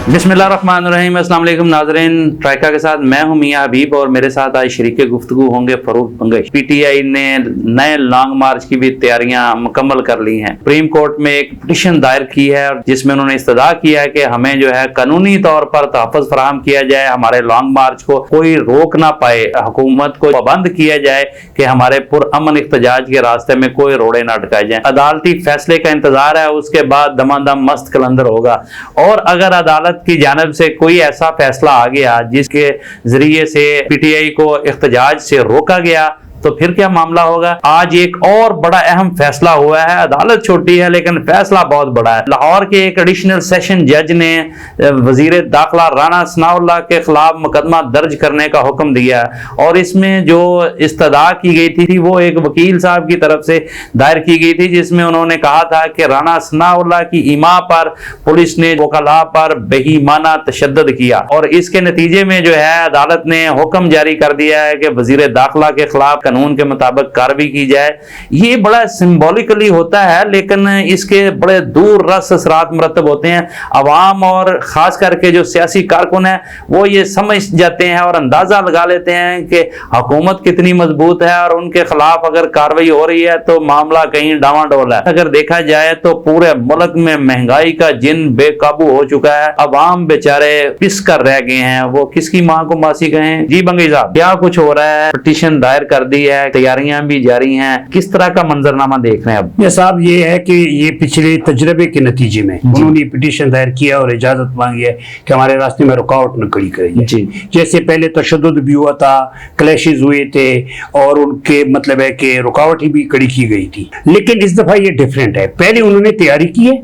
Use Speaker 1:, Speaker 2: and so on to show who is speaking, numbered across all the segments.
Speaker 1: बिस्मिल्लाहिर्रहमानिर्रहीम। अस्सलाम वालेकुम नाज़रीन, ट्राइका के साथ मैं हूं मियां हबीब और मेरे साथ आज शरीके गुफ्तगू होंगे फरूक बंगश। पीटीआई ने नए लॉन्ग मार्च की भी तैयारियां मुकम्मल कर ली हैं। सुप्रीम कोर्ट में एक पिटीशन दायर की है जिसमें उन्होंने इस्तदा किया है कि हमें जो है कानूनी तौर पर तहफ़्फ़ुज़ फराहम किया जाए, हमारे लॉन्ग मार्च को कोई रोक ना पाए, हुकूमत को पाबंद किया जाए कि हमारे पुरअमन इख्तिजाज के रास्ते में कोई रोड़े ना अटकाए जाए। अदालती फैसले का इंतजार है, उसके बाद दमादम मस्त कलंदर होगा। और अगर अदालत की जानिब से कोई ऐसा फैसला आ गया जिसके जरिए से पीटीआई को इख्तिजाज से रोका गया तो फिर क्या मामला होगा। आज एक और बड़ा अहम फैसला हुआ है। अदालत छोटी है लेकिन फैसला बहुत बड़ा है। लाहौर के एक एडिशनल सेशन जज ने वजीर दाखिला राना सनाउल्लाह के खिलाफ मुकदमा दर्ज करने का हुक्म दिया और इसमें जो इस्तदा की गई थी वो एक वकील साहब की तरफ से दायर की गई थी, जिसमें उन्होंने कहा था कि राना सनाउल्लाह की इमा पर पुलिस ने वकला पर बेईमाना तशद्दुद किया और इसके नतीजे में जो है अदालत ने हुक्म जारी कर दिया है कि वजीर दाखिला के खिलाफ कानून के मुताबिक कार्रवाई की जाए। ये बड़ा सिंबॉलिकली होता है लेकिन इसके बड़े दूर रस असरात मरतब होते हैं। अवाम और खास करके जो सियासी कारकुन है वो ये समझ जाते हैं और अंदाजा लगा लेते हैं कि हुकूमत कितनी मजबूत है और उनके खिलाफ अगर कार्रवाई हो रही है तो मामला कहीं डावाडोल है। अगर देखा जाए तो पूरे मुल्क में महंगाई का जिन बेकाबू हो चुका है, अवाम बेचारे पिस कर रह गए हैं, वो किसकी मां को मासी कहें। जी बंगई साहब, क्या कुछ हो रहा है? पिटीशन दायर कर दी है, तैयारियां भी जारी हैं, किस तरह का मंजरनामा देख रहे हैं अब?
Speaker 2: साहब ये है कि ये पिछले तजर्बे के नतीजे में उन्होंने पिटीशन दायर किया और इजाजत मांगी है कि हमारे रास्ते में रुकावट न खड़ी करेगी। जैसे पहले तशद्दुद भी हुआ था, क्लैशेस हुए थे और उनके मतलब है कि रुकावटें भी खड़ी की गई थी, लेकिन इस दफा ये डिफरेंट है। पहले उन्होंने तैयारी की है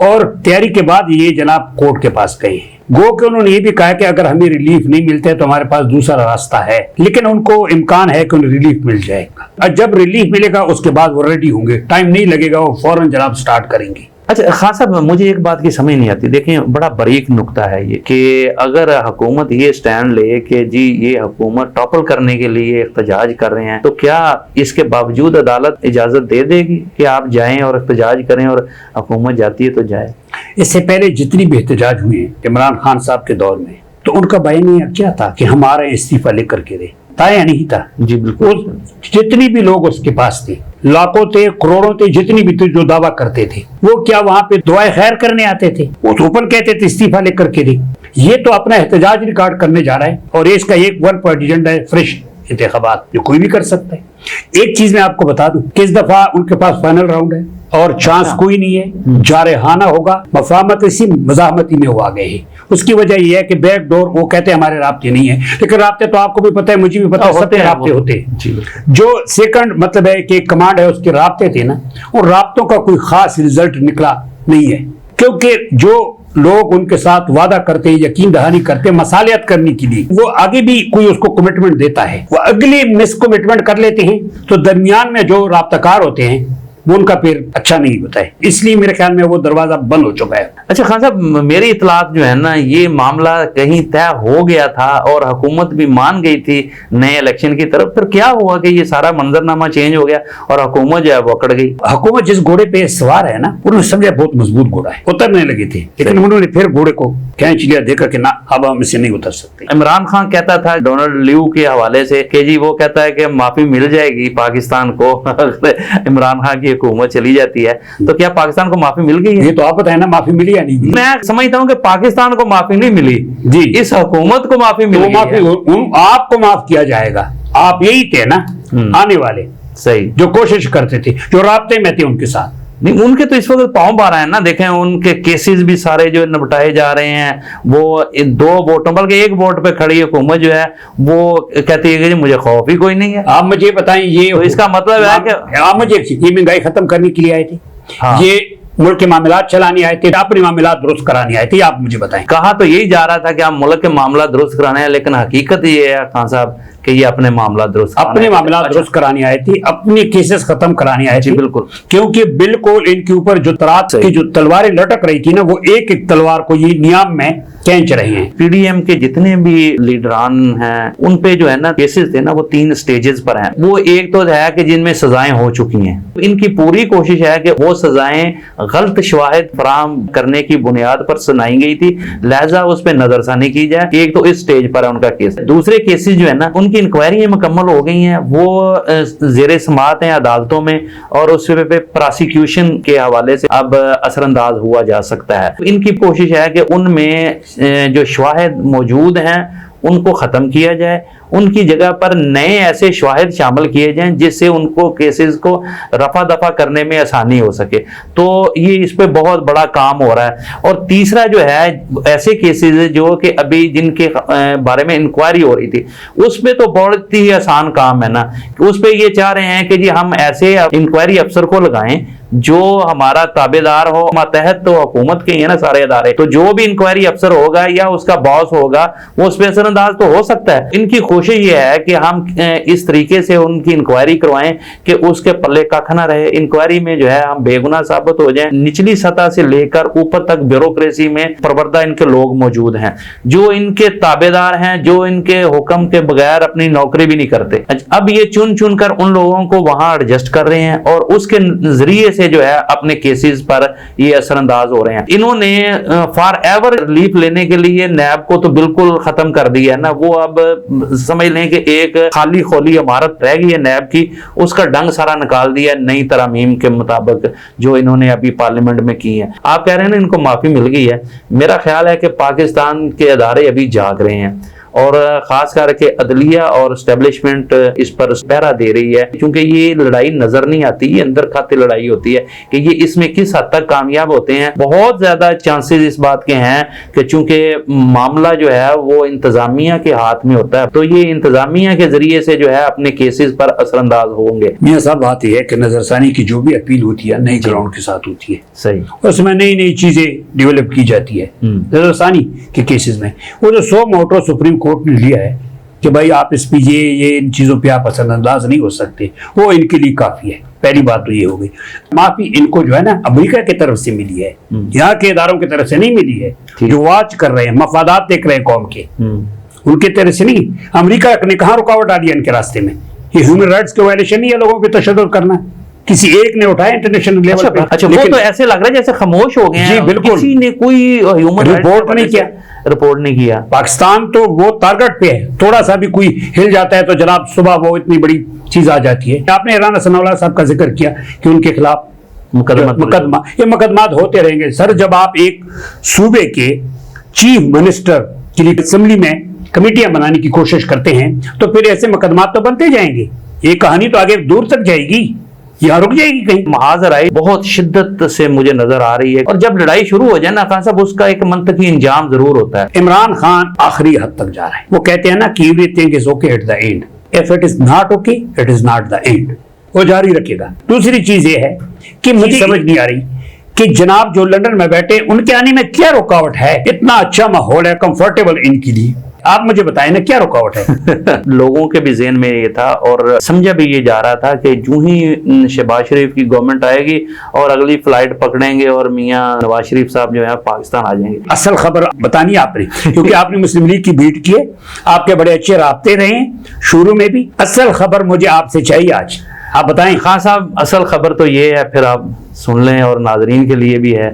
Speaker 2: और तैयारी के बाद ये जनाब कोर्ट के पास गए हैं। गो के उन्होंने ये भी कहा कि अगर हमें रिलीफ नहीं मिलते तो हमारे पास दूसरा रास्ता है, लेकिन उनको इम्कान है कि उन्हें रिलीफ मिल जाएगा और जब रिलीफ मिलेगा उसके बाद वो रेडी होंगे, टाइम नहीं लगेगा, वो फौरन जनाब स्टार्ट करेंगे।
Speaker 1: अच्छा खान साहब, मुझे एक बात की समझ नहीं आती। देखें, बड़ा बारीक नुक्ता है ये कि अगर हुकूमत ये स्टैंड ले कि जी ये हुकूमत टॉपल करने के लिए एहतजाज कर रहे हैं तो क्या इसके बावजूद अदालत इजाजत दे देगी कि आप जाएं और एहतजाज करें और हुकूमत जाती है तो जाए?
Speaker 2: इससे पहले जितनी भी एहतजाज हुए इमरान खान साहब के दौर में तो उनका बयान क्या था कि हमारा इस्तीफा लेकर के दे, था या नहीं था?
Speaker 1: जी बिल्कुल।
Speaker 2: जितनी भी लोग उसके पास थे, लाखों थे, करोड़ों थे, जितनी भी थे जो दावा करते थे, वो क्या वहां पे दुआए खैर करने आते थे? वो तो ओपन कहते थे इस्तीफा लेकर के दे। ये तो अपना एहतजाज रिकॉर्ड करने जा रहा है और इसका एक वन पॉइंट एजेंडा है फ्रेश इंतखाबात, जो कोई भी कर सकता है। एक चीज मैं आपको बता दूं कि इस दफा उनके पास फाइनल राउंड है और चांस कोई नहीं है, जारहाना होगा, मफाहमत इसी मजामती में वो आ गए हैं। उसकी वजह यह है कि बैक डोर, वो कहते हैं हमारे राब्ते नहीं है, लेकिन राब्ते तो आपको भी पता है, मुझे भी पता है, सबके राब्ते होते हैं। जो सेकंड मतलब है कि कमांड है उसके राब्ते थे ना, उन राब्तों का कोई खास रिजल्ट निकला नहीं है, क्योंकि जो लोग उनके साथ वादा करते हैं, यकीन दहानी करते हैं मसालियत करने के लिए, वो आगे भी कोई उसको कमिटमेंट देता है, वो अगली मिस कमिटमेंट कर लेते हैं, तो दरमियान में जो राब्ताकार होते हैं वो उनका फिर अच्छा नहीं होता है, इसलिए मेरे ख्याल में वो दरवाजा बंद हो चुका है।
Speaker 1: अच्छा खान साहब, मेरी इतलात जो है ना, ये मामला कहीं तय हो गया था और हुकूमत भी मान गई थी नए इलेक्शन की तरफ, फिर क्या हुआ कि ये सारा मंजरनामा चेंज हो गया और हुकूमत जो है वो अकड़ गई?
Speaker 2: हुकूमत जिस घोड़े पे सवार है ना, उन्होंने समझा बहुत मजबूत घोड़ा है, उतरने लगे थे, लेकिन उन्होंने फिर घोड़े को खींच लिया, देखा कि ना अब हम इससे नहीं उतर सकते।
Speaker 1: इमरान खान कहता था डोनाल्ड ल्यू के हवाले से कि जी वो कहता है कि माफी मिल जाएगी पाकिस्तान को इमरान खान की हुकूमत चली जाती है, तो क्या पाकिस्तान को माफी मिल गई है?
Speaker 2: ये तो आप बताए ना, माफी मिली या नहीं मिली?
Speaker 1: मैं समझता हूँ कि पाकिस्तान को माफी नहीं मिली जी, इस हुकूमत को माफी मिली।
Speaker 2: आपको माफ किया जाएगा, आप यही थे ना आने वाले,
Speaker 1: सही, जो
Speaker 2: कोशिश करते थे, जो राब्ते में थे उनके साथ।
Speaker 1: नहीं, उनके तो इस वक्त पाँव पा रहे हैं ना। देखें उनके केसेस भी सारे जो निपटाए जा रहे हैं, वो दो वोटों बल्कि एक वोट पे खड़ी हुकूमत जो है वो कहती है कि मुझे खौफ ही कोई नहीं है।
Speaker 2: आप मुझे बताएं, ये
Speaker 1: तो इसका मतलब है कि
Speaker 2: आप मुझे ये महंगाई खत्म करने के लिए आए थे? हाँ। ये मुल्क के मामलात चलाने आए थे, अपने मामलात दुरुस्त कराने आए थे? आप मुझे बताएं।
Speaker 1: कहा तो यही जा रहा था कि आप मुल्क के मामला दुरुस्त कराने हैं, लेकिन हकीकत ये है खान साहब کہ یہ اپنے معاملات درست
Speaker 2: اپنے معاملات درست کرانے آئے تھے, اپنے کیسز ختم کرانے آئے
Speaker 1: جی
Speaker 2: تھے.
Speaker 1: بالکل,
Speaker 2: کیونکہ بالکل ان کے اوپر جو ترات کی جو تلواریں لٹک رہی تھی نا, وہ ایک ایک تلوار کو یہ نیام میں کھینچ رہے ہیں.
Speaker 1: پی ڈی ایم کے جتنے بھی لیڈران ہیں ان پہ جو ہے نا کیسز تھے نا وہ 3 سٹیجز پر ہیں. وہ ایک تو ہے کہ جن میں سزائیں ہو چکی ہیں, ان کی پوری کوشش ہے کہ وہ سزائیں غلط شواہد فراہم کرنے کی بنیاد پر سنائی گئی تھی, لہذا اس پہ نظر ثانی کی جائے. ایک تو اس سٹیج پر ہے ان کا کیس. دوسرے کیسز جو ہے نا ان کی انکوائری مکمل ہو گئی ہیں, وہ زیر سماعت ہیں عدالتوں میں, اور اس پہ پراسیکیوشن کے حوالے سے اب اثر انداز ہوا جا سکتا ہے. ان کی کوشش ہے کہ ان میں جو شواہد موجود ہیں ان کو ختم کیا جائے, ان کی جگہ پر نئے ایسے شواہد شامل کیے جائیں جس سے ان کو کیسز کو رفع دفع کرنے میں آسانی ہو سکے. تو یہ اس پہ بہت بڑا کام ہو رہا ہے. اور تیسرا جو ہے ایسے کیسز جو کہ ابھی جن کے بارے میں انکوائری ہو رہی تھی, اس پہ تو بہت ہی آسان کام ہے نا. اس پہ یہ چاہ رہے ہیں کہ جی ہم ایسے انکوائری افسر کو لگائیں جو ہمارا تابع دار ہو. ماتحت تو حکومت کے ہیں نا سارے ادارے, تو جو بھی انکوائری افسر ہوگا یا اس کا باس ہوگا وہ اس پہ اثر انداز تو ہو سکتا ہے. ان کی کوشش یہ ہے کہ ہم اس طریقے سے ان کی انکوائری کروائیں کہ اس کے پلے کھ نہ رہے. انکوائری میں جو ہے ہم بے گناہ ثابت ہو جائیں. نچلی سطح سے لے کر اوپر تک بیوروکریسی میں پروردہ ان کے لوگ موجود ہیں جو ان کے تابع دار ہیں, جو ان کے حکم کے بغیر اپنی نوکری بھی نہیں کرتے. اب یہ چن چن کر ان لوگوں کو وہاں ایڈجسٹ کر رہے ہیں اور اس کے ذریعے سے جو ہے اپنے کیسز پر یہ اثر انداز ہو رہے ہیں. انہوں نے فار ایور ریلیف لینے کے لیے نیب کو تو بالکل ختم کر دیا ہے نا. وہ اب سمجھ لیں کہ ایک خالی خولی عمارت رہ گئی ہے نیب کی, اس کا ڈنگ سارا نکال دیا نئی ترامیم کے مطابق جو انہوں نے ابھی پارلیمنٹ میں کی ہے. آپ کہہ رہے ہیں نا ان کو معافی مل گئی ہے, میرا خیال ہے کہ پاکستان کے ادارے ابھی جاگ رہے ہیں اور خاص کر کے عدلیہ اور اسٹیبلشمنٹ اس پر پہرا دے رہی ہے, کیونکہ یہ لڑائی نظر نہیں آتی, یہ اندر کھاتے لڑائی ہوتی ہے کہ یہ اس میں کس حد تک کامیاب ہوتے ہیں. بہت زیادہ چانسز اس بات کے ہیں کہ چونکہ معاملہ جو ہے وہ انتظامیہ کے ہاتھ میں ہوتا ہے, تو یہ انتظامیہ کے ذریعے سے جو ہے اپنے کیسز پر اثر انداز ہوں گے.
Speaker 2: میاں صاحب بات یہ ہے کہ نظر ثانی کی جو بھی اپیل ہوتی ہے نئی گراؤنڈ کے ساتھ ہوتی ہے,
Speaker 1: صحیح,
Speaker 2: اس میں نئی نئی چیزیں ڈیولپ کی جاتی ہے. نظر ثانی کے کیسز میں وہ جو 100 موٹو سپریم کورٹ نے لیا ہے کہ بھائی آپ اس پہ یہ ان چیزوں پہ آپ اثر انداز نہیں ہو سکتے, وہ ان کے لیے کافی ہے. پہلی بات تو یہ ہو گئی. معافی ان کو جو ہے نا امریکہ کی طرف سے ملی ہے, یہاں کے اداروں کی طرف سے نہیں ملی ہے جو واچ کر رہے ہیں, مفادات دیکھ رہے ہیں قوم کے, ان کی طرف سے نہیں. امریکہ نے کہاں رکاوٹ ڈالی ہے ان کے راستے میں؟ یہ ہیومن رائٹس کے وائلیشن نہیں ہے لوگوں پہ تشدد کرنا, کسی ایک نے اٹھایا انٹرنیشنل لیول پہ.
Speaker 1: اچھا, وہ تو ایسے لگ رہا ہے جیسے خاموش ہو گئے ہیں.
Speaker 2: جی بالکل,
Speaker 1: کسی نے کوئی ہیومن
Speaker 2: رپورٹ نہیں کیا,
Speaker 1: رپورٹ نہیں کیا.
Speaker 2: پاکستان تو وہ ٹارگٹ پہ ہے, تھوڑا سا بھی کوئی ہل جاتا ہے تو جناب صبح وہ اتنی بڑی چیز آ جاتی ہے. آپ نے رانا ثناء اللہ صاحب کا ذکر کیا کہ ان کے خلاف مقدمہ, یہ مقدمات ہوتے رہیں گے سر. جب آپ ایک صوبے کے چیف منسٹر کے لیے اسمبلی میں کمیٹیاں بنانے کی کوشش کرتے ہیں تو پھر ایسے مقدمات تو بنتے جائیں گے. یہ کہانی تو آگے دور تک جائے گی, یہاں رک جائے گی کہیں.
Speaker 1: محاذ رائی بہت شدت سے مجھے نظر آ رہی ہے, اور جب لڑائی شروع ہو جائے نا خان صاحب اس کا ایک منطقی انجام ضرور ہوتا ہے.
Speaker 2: عمران خان آخری حد تک جا رہا ہے. وہ کہتے ہیں نا کہ everything is okay at the end. If it is not okay, it is not the end. وہ جاری رکھے گا. دوسری چیز یہ ہے کہ مجھے سمجھ نہیں آ رہی کہ جناب جو لندن میں بیٹھے ان کے آنے میں کیا رکاوٹ ہے؟ اتنا اچھا ماحول ہے, کمفرٹیبل ان کے لیے. آپ مجھے بتائیں نا کیا رکاوٹ ہے؟
Speaker 1: لوگوں کے بھی ذہن میں یہ تھا اور سمجھا بھی یہ جا رہا تھا کہ جو ہی شہباز شریف کی گورنمنٹ آئے گی اور اگلی فلائٹ پکڑیں گے اور میاں نواز شریف صاحب جو ہے پاکستان آ جائیں گے.
Speaker 2: اصل خبر بتانی آپ نے, کیونکہ آپ نے مسلم لیگ کی بیٹ کی ہے, آپ کے بڑے اچھے رابطے رہے ہیں شروع میں بھی. اصل خبر مجھے آپ سے چاہیے آج, آپ بتائیں.
Speaker 1: خان صاحب اصل خبر تو یہ ہے, پھر آپ سن لیں اور ناظرین کے لیے بھی ہے,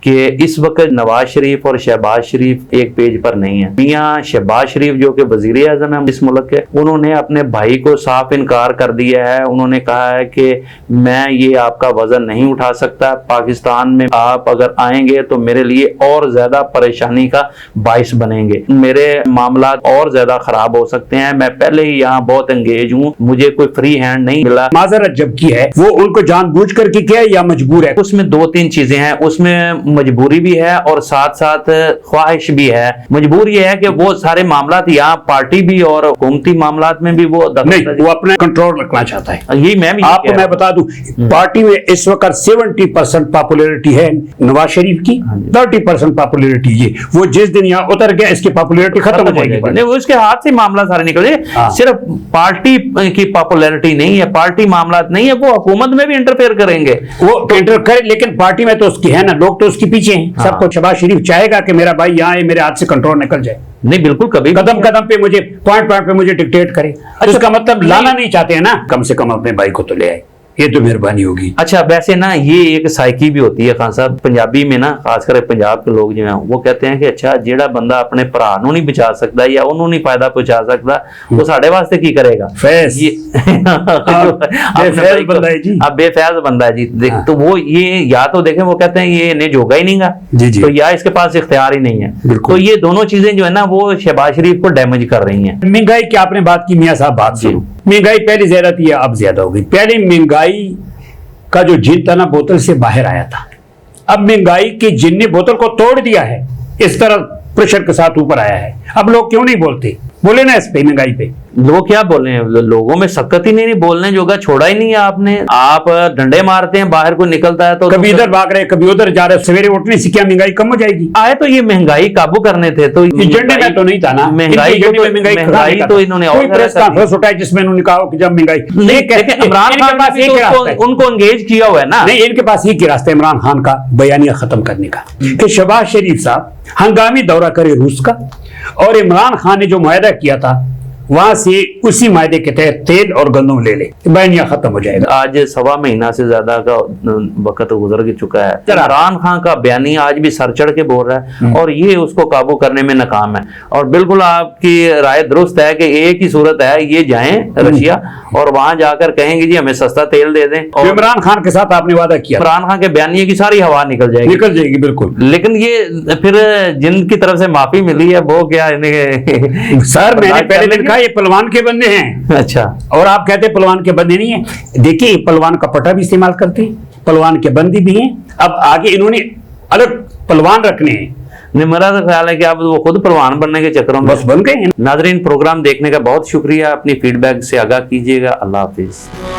Speaker 1: کہ اس وقت نواز شریف اور شہباز شریف ایک پیج پر نہیں ہیں. میاں شہباز شریف جو کہ وزیر اعظم ہیں اس ملک کے, انہوں نے اپنے بھائی کو صاف انکار کر دیا ہے. انہوں نے کہا ہے کہ میں یہ آپ کا وزن نہیں اٹھا سکتا, پاکستان میں آپ اگر آئیں گے تو میرے لیے اور زیادہ پریشانی کا باعث بنیں گے, میرے معاملات اور زیادہ خراب ہو سکتے ہیں, میں پہلے ہی یہاں بہت انگیج ہوں, مجھے کوئی فری ہینڈ نہیں ملا.
Speaker 2: معذرت جب کی ہے وہ ان کو جان بوجھ کر کی کیا ہے یا مجبور ہے؟
Speaker 1: اس میں 2-3 چیزیں ہیں. اس میں मजबूरी भी है और साथ साथ ख्वाहिश भी है। मजबूर ये है कि वो सारे मामलात यहाँ पार्टी भी और हुकूमती मामलात में भी वो
Speaker 2: नहीं, वो अपना कंट्रोल रखना चाहता है।
Speaker 1: यही मैं भी
Speaker 2: आपको मैं बता दूं, पार्टी में इस वक्त 70% पॉपुलैरिटी है नवाज शरीफ की, 30% पॉपुलैरिटी ये। वो जिस दिन यहाँ उतर गया इसकी पॉपुलैरिटी खत्म हो जाएगी।
Speaker 1: नहीं, वो उसके हाथ से मामला सारे निकले।
Speaker 2: हाँ।
Speaker 1: सिर्फ पार्टी की पॉपुलैरिटी नहीं है, पार्टी मामलात नहीं है, वो हुकूमत में भी इंटरफेयर करेंगे।
Speaker 2: वो इंटर करे, लेकिन पार्टी में तो उसकी है ना, लोग तो उसके पीछे हैं।
Speaker 1: हाँ।
Speaker 2: सबको शहबाज शरीफ चाहेगा कि मेरा भाई यहाँ है, मेरे हाथ से कंट्रोल निकल जाए।
Speaker 1: नहीं, बिल्कुल कभी भी
Speaker 2: कदम कदम पे मुझे पॉइंट पे मुझे डिक्टेट करे। तो इसका मतलब लाना नहीं चाहते हैं ना, कम से कम अपने भाई को तो ले आए, ये तो मेहरबानी होगी।
Speaker 1: अच्छा, वैसे ना ये एक साइकी भी होती है खान साहब, पंजाबी में ना, खासकर पंजाब के लोग जो हैं वो कहते हैं कि अच्छा जेड़ा बंदा अपने भरा नूं नहीं बचा सकता या उन्होंने नहीं फायदा पहुंचा सकता वो साढ़े वास्ते की करेगा।
Speaker 2: फैज
Speaker 1: ये
Speaker 2: बेफैज बंदा है जी।
Speaker 1: अब बेफैज बंदा है जी। देख
Speaker 2: हाँ।
Speaker 1: तो वो ये या तो देखें वो कहते हैं ये इन्हें जोगा ही नहीं गा,
Speaker 2: जी जी।
Speaker 1: तो या इसके पास इख्तियार ही नहीं है।
Speaker 2: बिल्कुल।
Speaker 1: तो ये दोनों चीजें जो है ना वो शहबाज शरीफ को डैमेज कर रही हैं।
Speaker 2: महंगाई की आपने बात की, मियां साहब बात
Speaker 1: जी।
Speaker 2: सुनो। महंगाई पहले ज्यादा थी, अब ज्यादा हो गई। पहले महंगाई का जो जिन था ना बोतल से बाहर आया था, अब महंगाई के जिन ने बोतल को तोड़ दिया है, इस तरह प्रेशर के साथ ऊपर आया है। अब लोग क्यों नहीं बोलते? बोले ना इस पे, महंगाई पे।
Speaker 1: लोग क्या बोल रहे हैं? लोगों में सकत ही नहीं, बोलने जोगा छोड़ा ही नहीं है आपने। आप डंडे मारते हैं, बाहर को निकलता है तो
Speaker 2: कभी इधर भाग रहे, कभी उधर जा रहे। सवेरे उठने से क्या महंगाई कम हो जाएगी?
Speaker 1: आए तो ये महंगाई काबू करने थे, तो
Speaker 2: एजेंडे में तो नहीं था ना।
Speaker 1: महंगाई
Speaker 2: इनके एजेंडे में
Speaker 1: महंगाई तो इन्होंने
Speaker 2: कोई
Speaker 1: और
Speaker 2: प्रेस
Speaker 1: कर दी।
Speaker 2: कॉन्फ्रेंस उठाई जिसमें उन्होंने कहा कि जब महंगाई
Speaker 1: लेकिन इमरान
Speaker 2: इनके
Speaker 1: खान
Speaker 2: पास
Speaker 1: ने
Speaker 2: एक
Speaker 1: भी
Speaker 2: ही
Speaker 1: तो
Speaker 2: रास्ता है।
Speaker 1: उनको एंगेज किया हुआ है ना।
Speaker 2: नहीं, इनके पास एक ही रास्ता है इमरान खान का बयानिया खत्म करने का, कि शहबाज शरीफ साहब हंगामी दौरा करे रूस का, और इमरान खान ने जो मुआहदा किया था वहां से उसी मायदे के तहत तेल और गंदम ले ले, बयानिया खत्म हो जाएगा।
Speaker 1: आज 1.25 महीना से ज्यादा का वक्त गुजर चुका है। इमरान खान का बयानिया आज भी सर चढ़ के बोल रहा है और ये उसको काबू करने में नाकाम है। और बिल्कुल आपकी राय दुरुस्त है कि एक ही सूरत है, ये जाएं रशिया और वहां जाकर कहेंगे जी हमें सस्ता तेल दे दें, और
Speaker 2: इमरान खान के साथ आपने वादा किया,
Speaker 1: इमरान खान के बयानिए की सारी हवा निकल जाएगी,
Speaker 2: बिल्कुल।
Speaker 1: लेकिन ये फिर जिनकी तरफ से माफी मिली है वो क्या इन्हें
Speaker 2: सर मैंने पहले दिन कहा ये पलवान के बंदे हैं।
Speaker 1: अच्छा,
Speaker 2: और आप कहते हैं पलवान के बंदे नहीं है। देखिए पलवान का पट्टा भी इस्तेमाल करते हैं, पलवान के बंदी भी हैं। अब आगे इन्होंने अलग पलवान रखने हैं।
Speaker 1: नहीं, मेरा तो ख्याल है कि आप वो खुद पहलवान बनने के चक्करों में
Speaker 2: बस बन गए हैं।
Speaker 1: नाजरीन, प्रोग्राम देखने का बहुत शुक्रिया। अपनी फीडबैक से आगाह कीजिएगा। अल्लाह हाफिज।